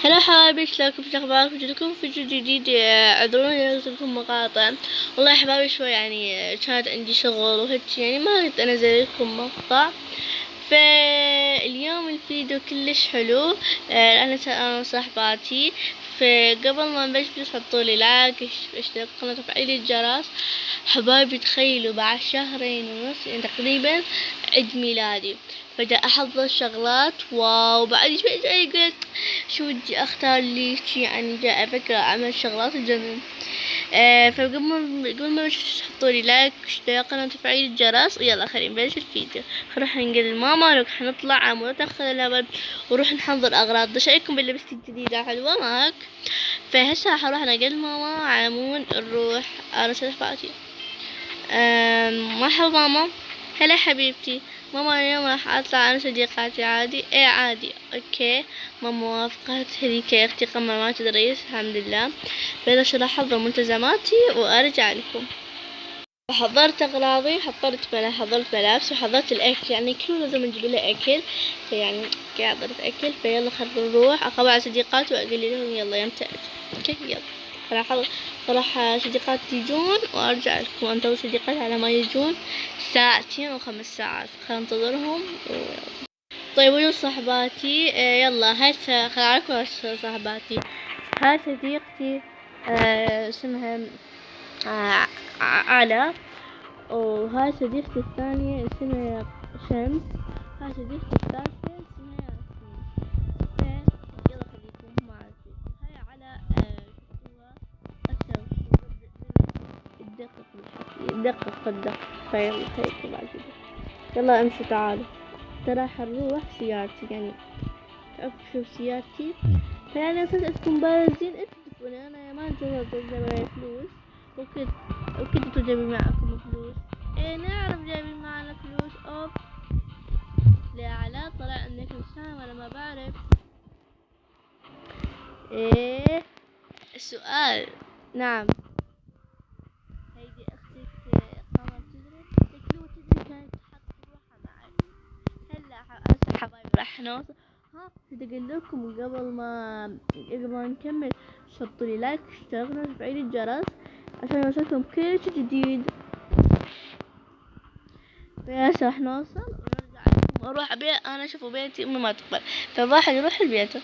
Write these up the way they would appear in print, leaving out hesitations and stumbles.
هلا حبايبي، شلونكم؟ شو اخباركم؟ جيتكم في فيديو جديد. اعذروني لو لكم مقاطع. والله يا حبايبي شوي يعني كانت عندي شغل وهيك، يعني ما قدرت انزل لكم مقطع. فاليوم الفيديو كلش حلو. انا وصاحباتي. فقبل ما نبلش حطوا لي لايك، اشتركوا القناة وفعلوا الجرس. حبايبي تخيلوا بعد شهرين ونص يعني تقريبا عيد ميلادي، فجأة أحضر شغلات واو. بعد شوي قلت شو ودي أختار لي شي، يعني جاء فكرة أعمل شغلات تجنن. قبل ما تحطوا لي لايك اشتركوا القناة وتفعيل الجرس، ويلا خلينا نبلش الفيديو. نروح نقول لماما لو حنطلع عمو تاخذ اللبن وروح نحضر أغراض. شايفكم باللبس الجديدة حلوة معك. فهسه حروح أنا قل ماما عمون نروح أرسل فاتي. مرحبا ماما. هلا حبيبتي. ماما اليوم راح اطلع انا صديقاتي عادي؟ ايه عادي. اوكي ماما وافقت. هذيك يا اختي قمر ما تدريس الحمد لله. بس راح احضر ملتزماتي وارجع لكم. حضرت اغراضي، حضرت ملابس وحضرت الاكل، يعني كل لازم نجيب له اكل. فيعني حضرت اكل، فيلا خلينا نروح اخبر على صديقاتي واقول لهم يلا يمتى. اوكي يلا. راح صديقاتي يجون وارجع لكم. انتظر صديقاتي على ما يجون ساعتين او 5 ساعات، خلينا ننتظرهم طيب وين صاحباتي؟ يلا هسه خليكم صاحباتي. هاي صديقتي اسمها علا. وهاي صديقتي الثانية اسمها شمس. هاي صديقتي الثالثة اسمها ياسمين. يلا خليكم معي. هاي على شفتوها أكثر يدقق الدقة. فيلا خليكم معي. يلا امشي تعالوا. ترى حنروح سيارتي، يعني تعرف شو سيارتي. فيعني أساس أنتم بارزين انتوا تدفعوني، أنا ما جايبة فلوس. وكنتوا تجيبوا معكم فلوس. ايه نعرف جايبين معنا فلوس. اوب لا علا طلع انك انسان وانا ما بعرف. ايه السؤال؟ نعم. هيدي اختك قمر تدري تكلو تدري كانت تحط روحها معي. هلا هسه حبايبي راح نوصل. ها بدي اقول لكم قبل ما نكمل حطوا لي لايك اشتركوا وتفعيل الجرس عشان يوصلكم كل شي جديد. بس راح نوصل ونرجع لكم. اروح انا اشوفوا بيتي امي ما تقبل، فالواحد يروح لبيته.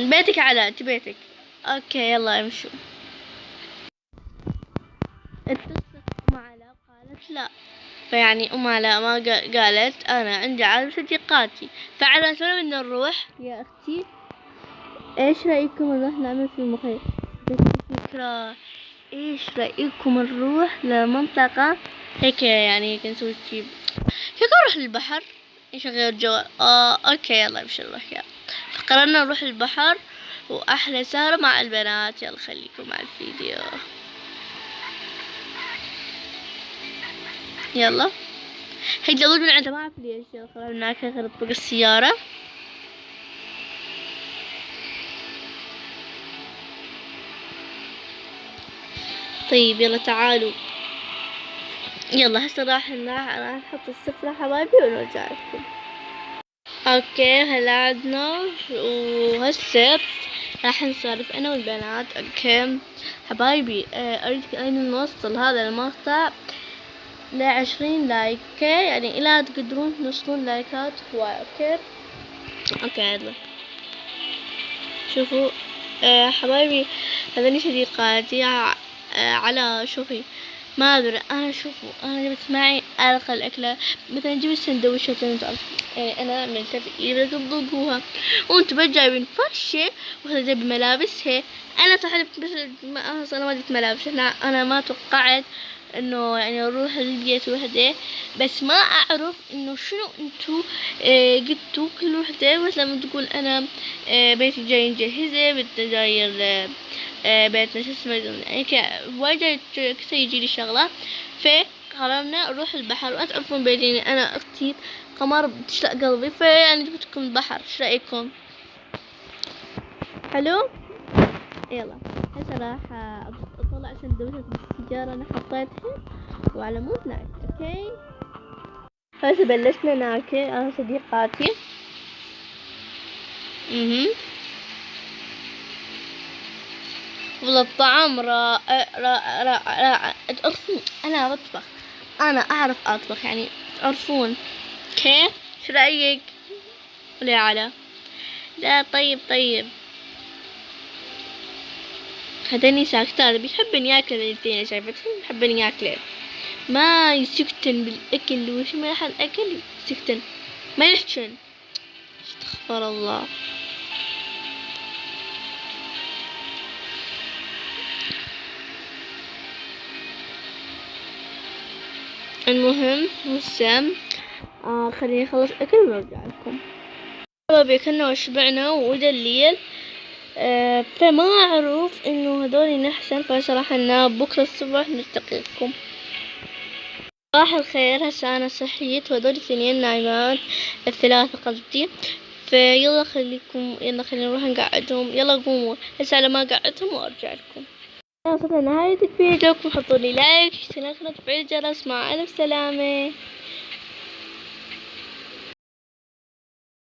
بيتك على انت بيتك. اوكي يلا امشوا. اتصلت ام علاء قالت لا. فيعني ام علاء ما قالت انا عندي عدد صديقاتي. فعلى سبب بدنا نروح يا اختي. ايش رايكم نروح نعمل في المخيم؟ فكرة. ايش رايكم نروح لمنطقة هيك، يعني هيك نسوي شي، هيك نروح للبحر نشغل جو. اوكي يلا امشي نروح. يلا فقررنا نروح البحر واحلى سهرة مع البنات. يلا خليكم مع الفيديو. يلا هي تزود من عندها ما اعرف ليش. يلا خلينا هناك غير طرق السيارة. طيب يلا تعالوا. يلا هسه راح نحط السفرة حبايبي ونرجع لكم. اوكي هلا عدنا وهسه راح نسولف انا والبنات. اوكي حبايبي اريد ان نوصل هذا المقطع ل20 لايك. اوكي يعني الى تقدرون توصلون لايكات هواي. اوكي يلا شوفوا حبايبي هذني صديقاتي. على شوفي ما ادري انا. شوفوا انا جبت معي ارقى الاكله، مثلا جبت سندويشات انتوا عارفين. انا عملتها في ايدي تذوقوها. وانتوا بس جايبين فرشه وهذا جايب ملابسها. انا صح جبت بس انا ما جبت ملابس. انا ما توقعت انه يعني اروح لقيت وحده، بس ما اعرف انه شنو انتو قلتوا كل وحده مثلا تقول انا بيتي جاي نجهزه، بيتنا جاي بيتنا شو اسمه يعني وايد جاي كثير يجيلي شغله. فقررنا نروح البحر. وانت تعرفون بيجيني انا اختي قمر بتشتاق قلبي، فيعني جبتكم البحر. ايش رايكم؟ حلو. يلا هسه راح اطلع سندويشة بالسيجارة انا حطيتها وعلى مود ناكل. اوكي هسه بلشنا ناكل انا صديقاتي. والله الطعام رائع رائع رائع رائع. أنا بطبخ، أنا أعرف أطبخ يعني، تعرفون كيف؟ شو رأيك؟ ولا على لا طيب طيب. هذاني ساكتات بيحبني ياكل الاثنين، شايفتهم بيحبني ياكل، ما يسكتن بالأكل، وش ما يحل أكل يسكتن ما يحشن. استغفر الله. المهم هسه خليني أخلص أكل ونرجع لكم. شباب كنا وشبعنا وإجا الليل، فما أعرف إنه هذولي نحسن، فصراحة لنا بكرة الصبح نلتقيكم. صباح الخير، هسه أنا صحيت وهذول اثنين نايمات، الثلاثة قصدي، فيلا خليكم، يلا خلينا نروح نقعدهم، يلا قوموا هسه على ما قعدتهم وأرجع لكم. وصلنا نهاية الفيديو، حطوا لي لايك، اشتركوا وتفعيل الجرس. مع ألف سلامة.